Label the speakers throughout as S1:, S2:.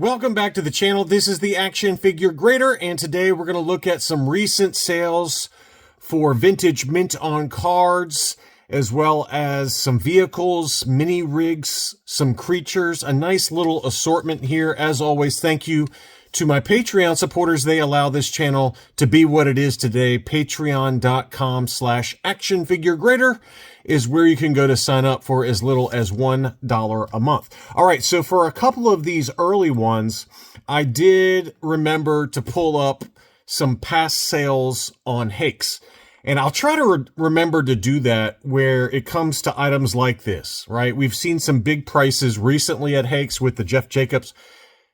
S1: Welcome back to the channel. This is the Action Figure Grader, and today we're going to look at some recent sales for vintage mint on cards, as well as some vehicles, mini rigs, some creatures, a nice little assortment here. As always, thank you to my Patreon supporters. They allow this channel to be what it is today. Patreon.com/actionfiguregrader is where you can go to sign up for as little as $1 a month. All right, so for a couple of these early ones, I did remember to pull up some past sales on Hakes. And I'll try to remember to do that where it comes to items like this, right? We've seen some big prices recently at Hakes with the Jeff Jacobs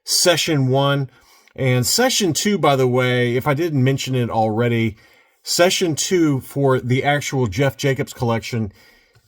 S1: Session 1. And Session 2, by the way, if I didn't mention it already, Session 2 for the actual Jeff Jacobs collection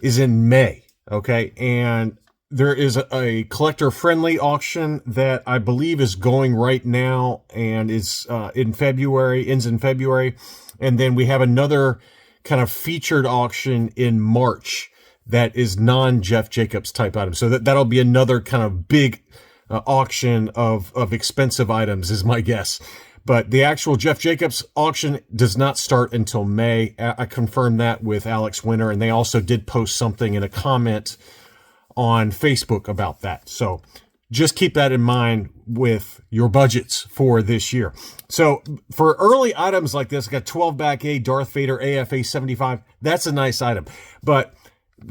S1: is in May, okay? And there is a collector-friendly auction that I believe is going right now and is in February, ends in February. And then we have another kind of featured auction in March that is non-Jeff Jacobs type items. So that'll be another kind of big auction of expensive items is my guess. But the actual Jeff Jacobs auction does not start until May. I confirmed that with Alex Winter, and they also did post something in a comment on Facebook about that. So just keep that in mind with your budgets for this year. So for early items like this, I got 12 back A Darth Vader AFA 75. That's a nice item. But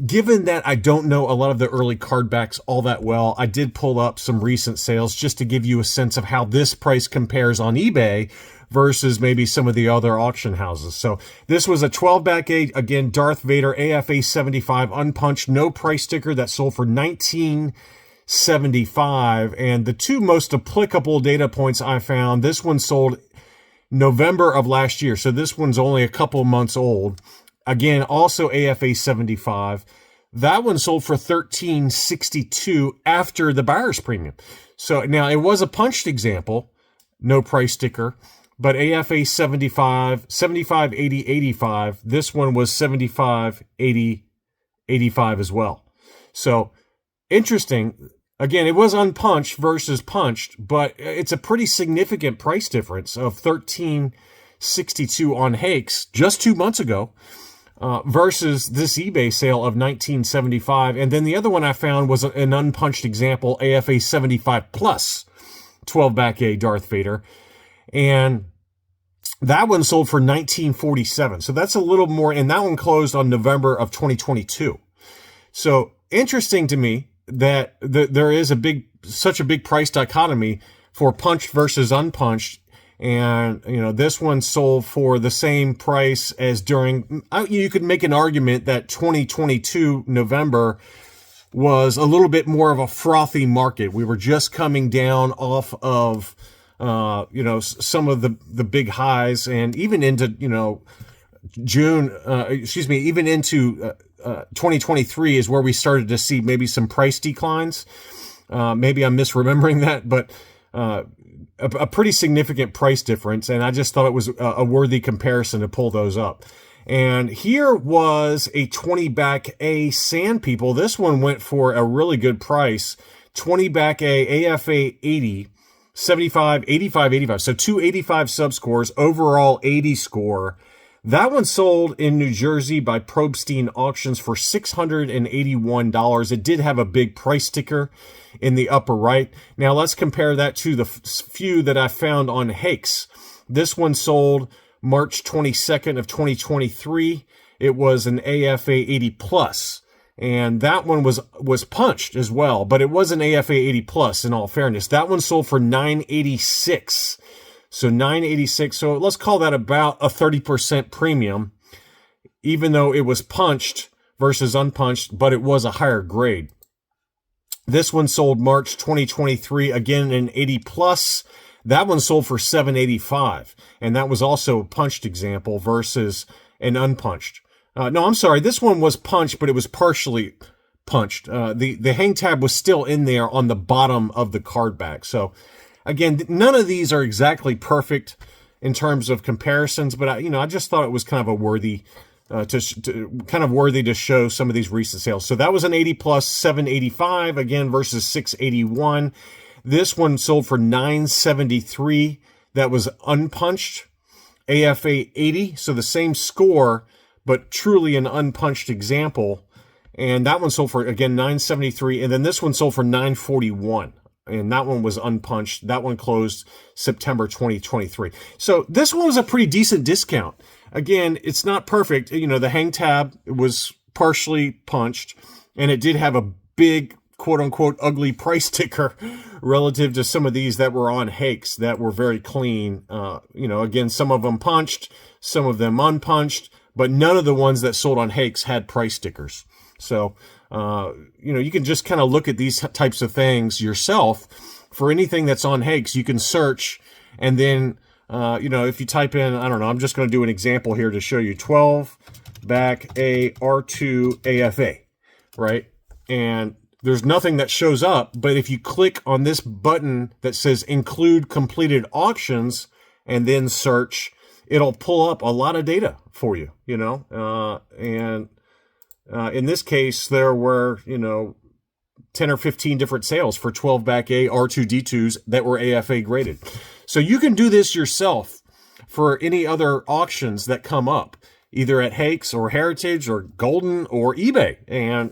S1: given that I don't know a lot of the early card backs all that well, I did pull up some recent sales just to give you a sense of how this price compares on eBay versus maybe some of the other auction houses. So this was a 12 back A, again, Darth Vader AFA 75 unpunched, no price sticker, that sold for $19.75. And the two most applicable data points I found, this one sold November of last year. So this one's only a couple months old. Again, also AFA 75. That one sold for $13.62 after the buyer's premium. So now it was a punched example, no price sticker, but AFA 75, 75, 80, 85. This one was 75, 80, 85 as well. So interesting. Again, it was unpunched versus punched, but it's a pretty significant price difference of $13.62 on Hakes just 2 months ago. Versus this eBay sale of $19.75. And then the other one I found was an unpunched example, AFA 75 plus 12 back A Darth Vader. And that one sold for $19.47. So that's a little more, and that one closed on November of 2022. So interesting to me that there is such a big price dichotomy for punched versus unpunched. And, you know, this one sold for the same price as during, you could make an argument that 2022 November was a little bit more of a frothy market. We were just coming down off of, some of the big highs, and even into, June, even into 2023 is where we started to see maybe some price declines. Maybe I'm misremembering that, but, a pretty significant price difference, and I just thought it was a worthy comparison to pull those up. And here was a 20 back A Sand People. This one went for a really good price. 20 back A AFA 80, 75, 85, 85. So 285 subscores, overall 80 score. That one sold in New Jersey by Probstein Auctions for $681. It did have a big price sticker in the upper right. Now let's compare that to the few that I found on Hakes. This one sold March 22nd of 2023. It was an AFA 80 plus. And that one was punched as well, but it was an AFA 80 plus in all fairness. That one sold for $986. So $986. So let's call that about a 30% premium, even though it was punched versus unpunched, but it was a higher grade. This one sold March 2023, again an 80 plus. That one sold for $785, and that was also a punched example versus an unpunched. No, I'm sorry. This one was punched, but it was partially punched. The hang tab was still in there on the bottom of the card back. So again, none of these are exactly perfect in terms of comparisons, but I just thought it was kind of a worthy worthy to show some of these recent sales. So that was an 80 plus 785 again versus 681. This one sold for $973. That was unpunched. AFA 80, so the same score, but truly an unpunched example. And that one sold for, again, $973. And then this one sold for $941. And that one was unpunched. That one closed September 2023. So this one was a pretty decent discount. Again, it's not perfect. You know, the hang tab was partially punched, and it did have a big, quote unquote, ugly price sticker relative to some of these that were on Hakes that were very clean. You know, again, some of them punched, some of them unpunched, but none of the ones that sold on Hakes had price stickers. So, you know, you can just kind of look at these types of things yourself. For anything that's on Hakes, you can search, and then, you know, if you type in, I don't know, I'm just going to do an example here to show you 12 back A R2 AFA, right? And there's nothing that shows up, but if you click on this button that says include completed auctions and then search, it'll pull up a lot of data for you, you know, in this case, there were, you know, 10 or 15 different sales for 12 back A R2D2s that were AFA graded. So you can do this yourself for any other auctions that come up, either at Hakes or Heritage or Golden or eBay. And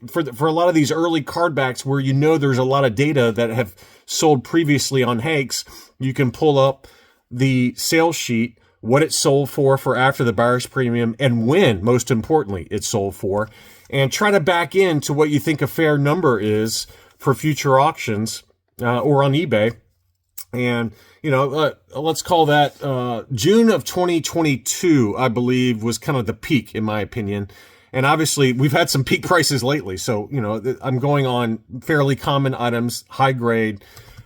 S1: for a lot of these early cardbacks where you know there's a lot of data that have sold previously on Hakes, you can pull up the sales sheet, what it sold for after the buyer's premium, and when, most importantly, it sold for, and try to back into what you think a fair number is for future auctions or on eBay. And, you know, let's call that June of 2022, I believe, was kind of the peak, in my opinion. And obviously, we've had some peak prices lately. So, you know, I'm going on fairly common items, high grade.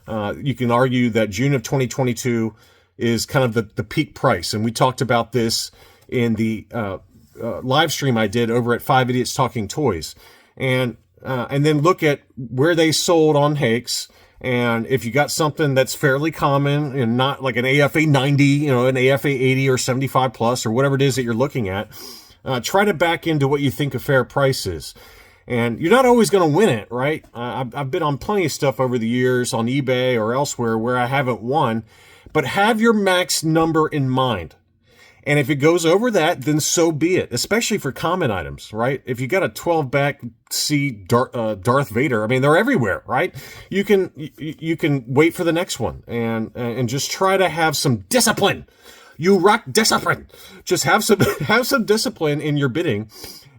S1: You can argue that June of 2022 is kind of the peak price. And we talked about this in the live stream I did over at 5 Idiots Talking Toys. And then look at where they sold on Hakes. And if you got something that's fairly common and not like an AFA 90, you know, an AFA 80 or 75 plus or whatever it is that you're looking at, try to back into what you think a fair price is. And you're not always going to win it, right? I've been on plenty of stuff over the years on eBay or elsewhere where I haven't won, but have your max number in mind. And if it goes over that, then so be it, especially for common items, right? If you got a 12 back C Darth Vader, I mean, they're everywhere, right? You can wait for the next one and just try to have some discipline. You rock discipline. Just have some discipline in your bidding.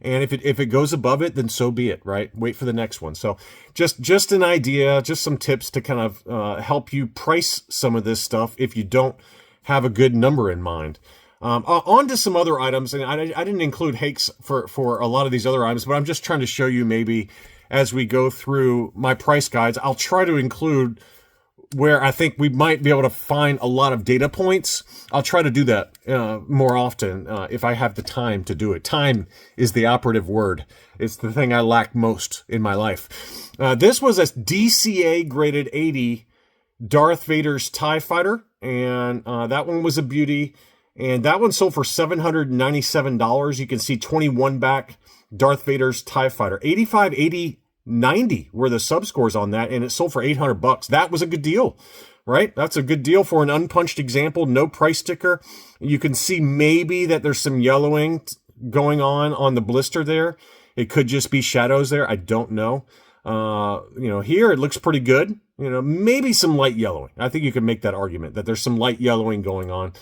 S1: And if it goes above it, then so be it, right? Wait for the next one. So just an idea, just some tips to kind of help you price some of this stuff if you don't have a good number in mind. On to some other items, and I didn't include Hakes for a lot of these other items, but I'm just trying to show you maybe as we go through my price guides, I'll try to include where I think we might be able to find a lot of data points. I'll try to do that more often if I have the time to do it. Time is the operative word. It's the thing I lack most in my life. This was a DCA graded 80 Darth Vader's TIE Fighter, and that one was a beauty. And that one sold for $797. You can see 21 back Darth Vader's TIE Fighter. 85, 80, 90 were the subscores on that, and it sold for $800. That was a good deal, right? That's a good deal for an unpunched example, no price sticker. You can see maybe that there's some yellowing going on the blister there. It could just be shadows there. I don't know. You know, here it looks pretty good. You know, maybe some light yellowing. I think you could make that argument that there's some light yellowing going on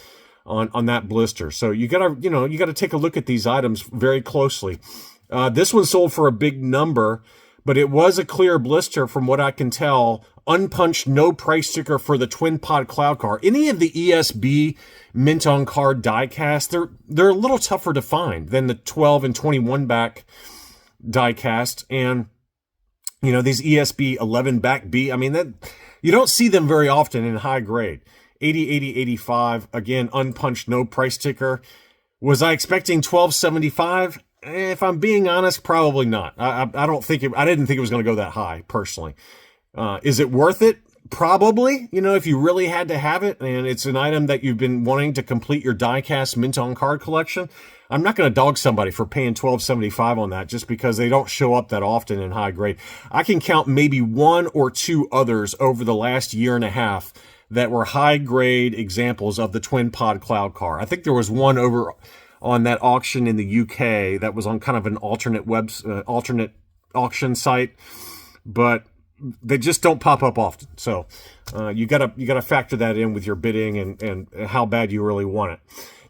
S1: that blister. So you gotta take a look at these items very closely. This one sold for a big number, but it was a clear blister from what I can tell. Unpunched, no price sticker for the twin pod cloud car. Any of the ESB mint on card diecast, they're a little tougher to find than the 12 and 21 back diecast. And you know, these ESB 11 back B, I mean, that you don't see them very often in high grade. 80, 80, 85. Again, unpunched, no price sticker. Was I expecting 1275? If I'm being honest, probably not. I didn't think it was going to go that high, personally. Is it worth it? Probably, if you really had to have it, and it's an item that you've been wanting to complete your Diecast mint on card collection, I'm not going to dog somebody for paying $12.75 on that just because they don't show up that often in high grade. I can count maybe one or two others over the last year and a half that were high grade examples of the twin pod cloud car. I think there was one over on that auction in the UK that was on kind of an alternate alternate auction site, but they just don't pop up often. So you gotta factor that in with your bidding and how bad you really want it.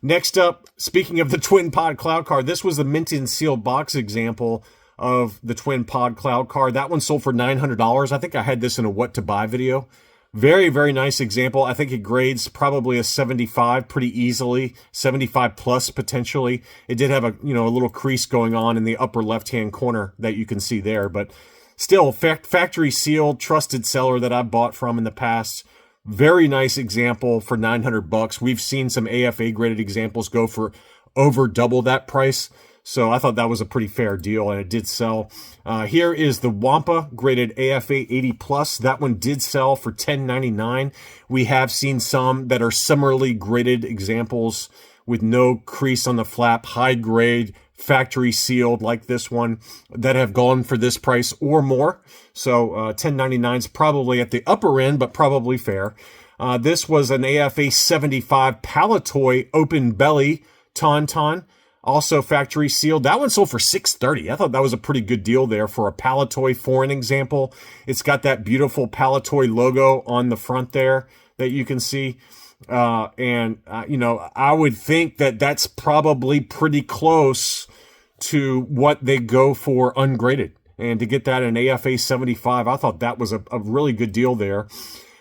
S1: Next up, speaking of the twin pod cloud car, this was the mint and sealed box example of the twin pod cloud car. That one sold for $900. I think I had this in a what to buy video. Very, very nice example. I think it grades probably a 75 pretty easily, 75 plus potentially. It did have a little crease going on in the upper left-hand corner that you can see there, but still, factory sealed, trusted seller that I've bought from in the past. Very nice example for $900. We've seen some AFA graded examples go for over double that price. So I thought that was a pretty fair deal, and it did sell. Here is the Wampa graded AFA 80 plus. That one did sell for $10.99. We have seen some that are similarly graded examples with no crease on the flap, high grade, factory sealed like this one, that have gone for this price or more. So $10.99 is probably at the upper end, but probably fair. This was an AFA 75 Palatoy open belly Tauntaun, also factory sealed. That one sold for $6.30. I thought that was a pretty good deal there for a Palatoy foreign example. It's got that beautiful Palatoy logo on the front there that you can see. I would think that that's probably pretty close to what they go for ungraded. And to get that in AFA 75, I thought that was a really good deal there.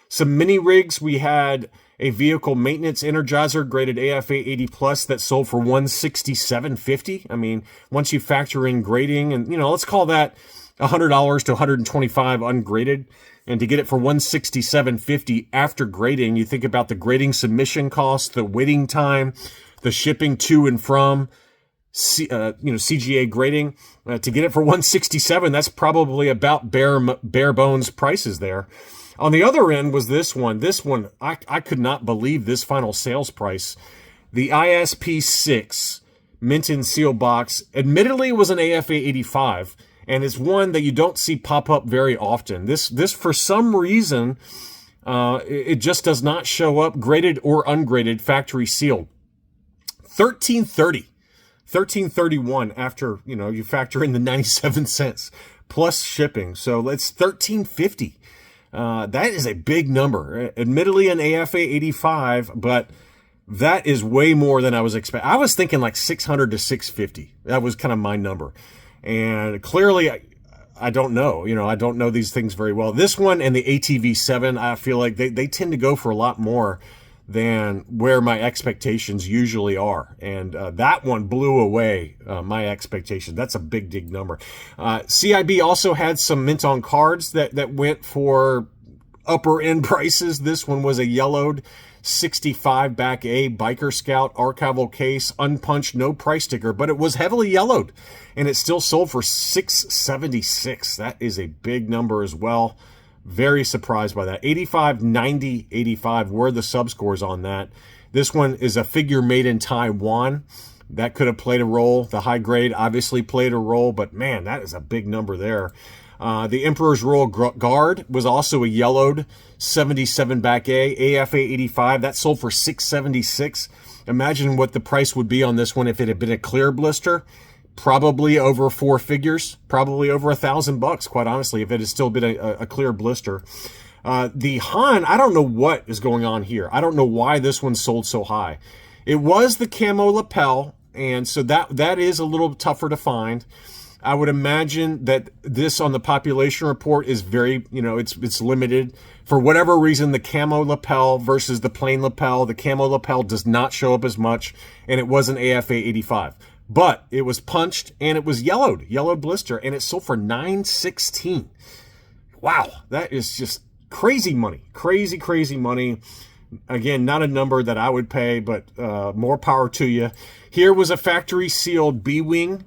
S1: Some mini rigs, we had a vehicle maintenance energizer graded AFA 80 plus that sold for $167.50. I mean, once you factor in grading and, let's call that $100 to $125 ungraded. And to get it for $167.50 after grading, you think about the grading submission costs, the waiting time, the shipping to and from, CGA grading. To get it for $167, that's probably about bare bones prices there. On the other end was this one. This one, I could not believe this final sales price. The ISP6 mint and seal box. Admittedly, it was an AFA 85. And it's one that you don't see pop up very often. This for some reason, it just does not show up graded or ungraded factory sealed. $13.31 after, you factor in the 97 cents plus shipping. So it's $13.50. That is a big number. Admittedly an AFA 85, but that is way more than I was expecting. I was thinking like 600 to 650. That was kind of my number. And clearly, I don't know. I don't know these things very well. This one and the ATV7, I feel like they tend to go for a lot more than where my expectations usually are. And that one blew away my expectations. That's a big number. CIB also had some mint on cards that went for upper end prices. This one was a yellowed 65 back A Biker Scout archival case, unpunched, no price sticker, but it was heavily yellowed and it still sold for $676. That is a big number as well. Very surprised by that. 85, 90, 85 were the subscores on that. This one is a figure made in Taiwan. That could have played a role. The high grade obviously played a role, but man, that is a big number there. The Emperor's Royal Guard was also a yellowed 77 back A, AFA 85. That sold for $676. Imagine what the price would be on this one if it had been a clear blister. Probably over four figures, probably over $1,000, quite honestly, if it had still been a clear blister. The Han, I don't know what is going on here. I don't know why this one sold so high. It was the camo lapel, and so that is a little tougher to find. I would imagine that this on the population report is very, it's limited. For whatever reason, the camo lapel versus the plain lapel, the camo lapel does not show up as much, and it was an AFA 85. But it was punched, and it was yellowed blister, and it sold for $916. Wow, that is just crazy money. Crazy money. Again, not a number that I would pay, but more power to you. Here was a factory sealed B-Wing.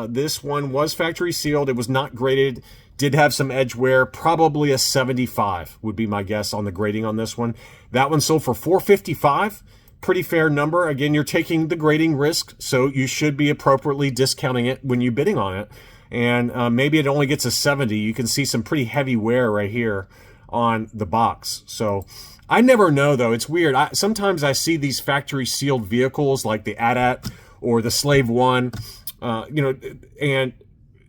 S1: This one was factory sealed. It was not graded. Did have some edge wear, probably a 75 would be my guess on the grading on this one. That one sold for $455. Pretty fair number. Again, you're taking the grading risk, so you should be appropriately discounting it when you're bidding on it. And maybe it only gets a 70. You can see some pretty heavy wear right here on the box. So I never know, though. It's weird. Sometimes I see these factory sealed vehicles like the AT-AT or the Slave One, and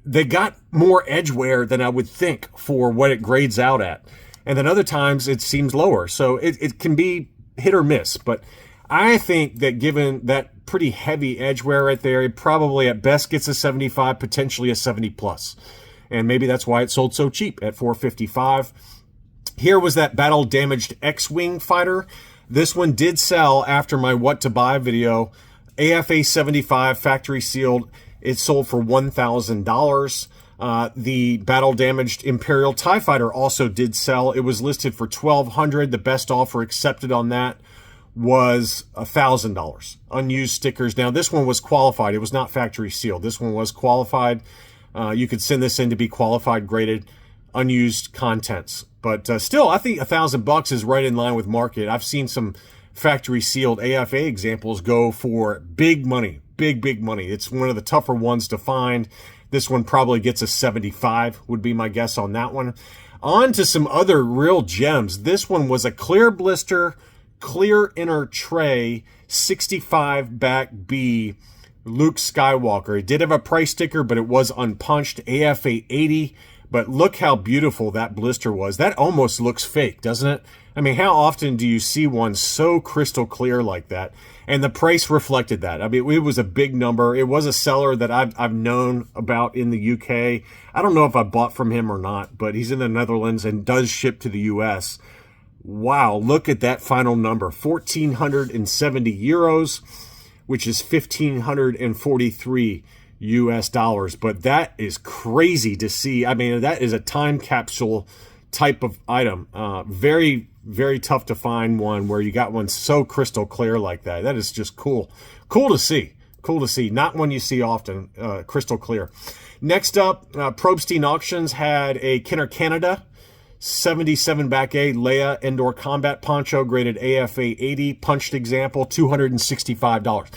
S1: they got more edge wear than I would think for what it grades out at. And then other times it seems lower. So it can be hit or miss. But I think that given that pretty heavy edge wear right there, it probably at best gets a 75, potentially a 70 plus. And maybe that's why it sold so cheap at $455. Here was that battle damaged X-Wing fighter. This one did sell after my what to buy video. AFA 75 factory sealed. It sold for $1,000. The battle damaged Imperial TIE fighter also did sell. It was listed for $1,200. The best offer accepted on that was $1,000. Unused stickers. Now this one was qualified. It was not factory sealed. This one was qualified. You could send this in to be qualified, graded, unused contents. But still, I think $1,000 is right in line with market. I've seen some factory sealed AFA examples go for big money, big money. It's one of the tougher ones to find. This one probably gets a 75 would be my guess on that one. On to some other real gems. This one was a clear blister, clear inner tray, 65 back B Luke Skywalker. It did have a price sticker, but it was unpunched. AFA 80. But look how beautiful that blister was. That almost looks fake, doesn't it? I mean, how often do you see one so crystal clear like that? And the price reflected that. I mean, it was a big number. It was a seller that I've known about in the UK. I don't know if I bought from him or not, but he's in the Netherlands and does ship to the US. Wow, look at that final number. 1,470 euros, which is 1,543 US dollars. But that is crazy to see. I mean, that is a time capsule type of item. Very, very tough to find one where you got one so crystal clear like that. That is just cool. Cool to see. Cool to see. Not one you see often, crystal clear. Next up, Probstein Auctions had a Kenner Canada 77 back A Leia Indoor Combat Poncho, graded AFA 80, punched example, $265.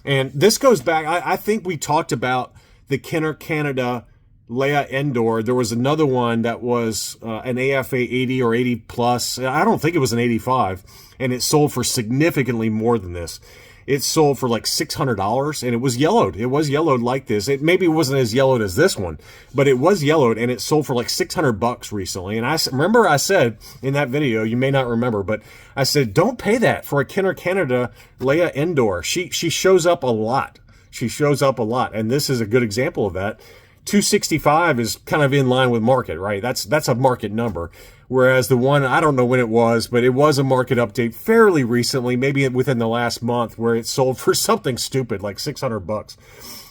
S1: And this goes back, I think we talked about the Kenner Canada Leia Indoor. There was another one that was an AFA 80 or 80 plus. I don't think it was an 85. And it sold for significantly more than this. It sold for like $600, and it was yellowed. It was yellowed like this. It maybe wasn't as yellowed as this one, but it was yellowed, and it sold for like $600 recently. And I remember I said in that video, you may not remember, but I said, don't pay that for a Kenner Canada Leia Indoor. She shows up a lot. She shows up a lot, and this is a good example of that. 265 is kind of in line with market, right? That's a market number. Whereas the one, I don't know when it was, but it was a market update fairly recently, maybe within the last month, where it sold for something stupid like $600.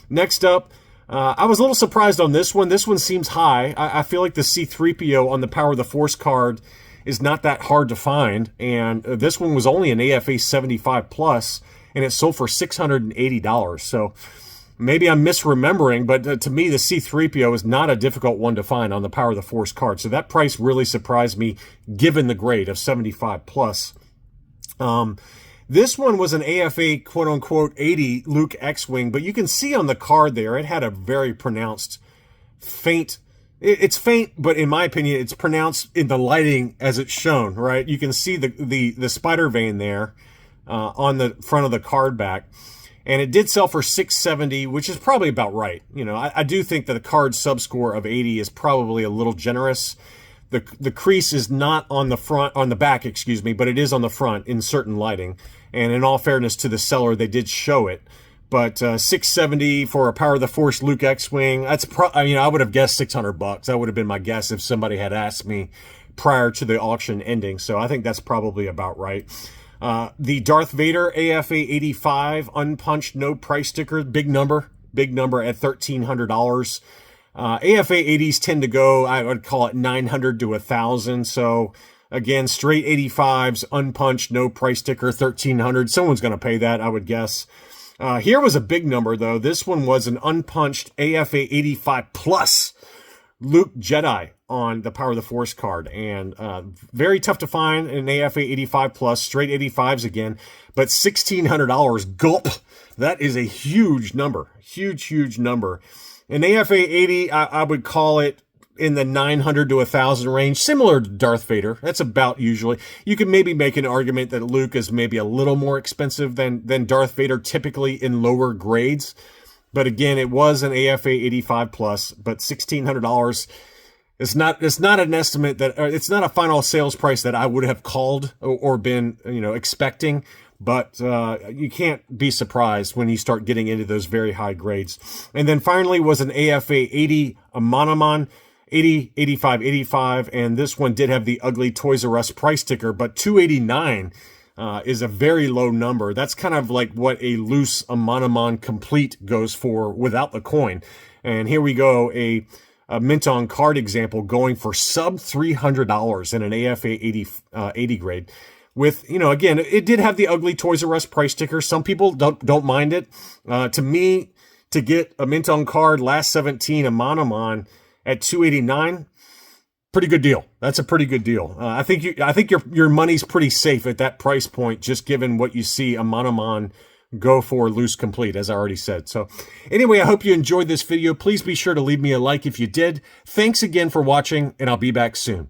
S1: Next up, I was a little surprised on this one. This one seems high. I feel like the C-3PO on the Power of the Force card is not that hard to find, and this one was only an AFA 75 plus, and it sold for $680. So maybe I'm misremembering, but to me, the C-3PO is not a difficult one to find on the Power of the Force card. So that price really surprised me, given the grade of 75 plus. This one was an AFA quote-unquote 80 Luke X-Wing, but you can see on the card there, it had a very pronounced faint. It's faint, but in my opinion, it's pronounced in the lighting as it's shown, right? You can see the spider vein there on the front of the card back. And it did sell for $670, which is probably about right. You know, I do think that the card subscore of 80 is probably a little generous. The crease is not on the back, excuse me, but it is on the front in certain lighting. And in all fairness to the seller, they did show it. But $670 for a Power of the Force Luke X-Wing, I would have guessed $600. That would have been my guess if somebody had asked me prior to the auction ending. So I think that's probably about right. The Darth Vader AFA 85 unpunched, no price sticker, big number at $1,300. AFA 80s tend to go, I would call it 900 to 1,000. So again, straight 85s, unpunched, no price sticker, 1,300. Someone's going to pay that, I would guess. Here was a big number though. This one was an unpunched AFA 85 plus, Luke Jedi on the Power of the Force card, and very tough to find in an AFA 85 plus, straight 85s again, but $1,600, gulp. That is a huge number, huge number. An AFA 80, I would call it in the 900 to 1,000 range, similar to Darth Vader. That's about usually. You could maybe make an argument that Luke is maybe a little more expensive than Darth Vader, typically in lower grades. But again, it was an AFA 85 plus, but $1,600. It's not an estimate that, it's not a final sales price that I would have called or been, expecting. But you can't be surprised when you start getting into those very high grades. And then finally was an AFA 80 Monomon, 80, 85, 85. And this one did have the ugly Toys R Us price sticker, but $289 is a very low number. That's kind of like what a loose Monomon complete goes for without the coin. And here we go, a mint on card example going for sub $300 in an AFA 80 grade. With, again, it did have the ugly Toys R Us price sticker. Some people don't mind it. To me, to get a mint on card last 17, a Monomon at $289, pretty good deal. That's a pretty good deal. I think your money's pretty safe at that price point, just given what you see a Monomon go for loose complete, as I already said. So anyway, I hope you enjoyed this video. Please be sure to leave me a like if you did. Thanks again for watching, and I'll be back soon.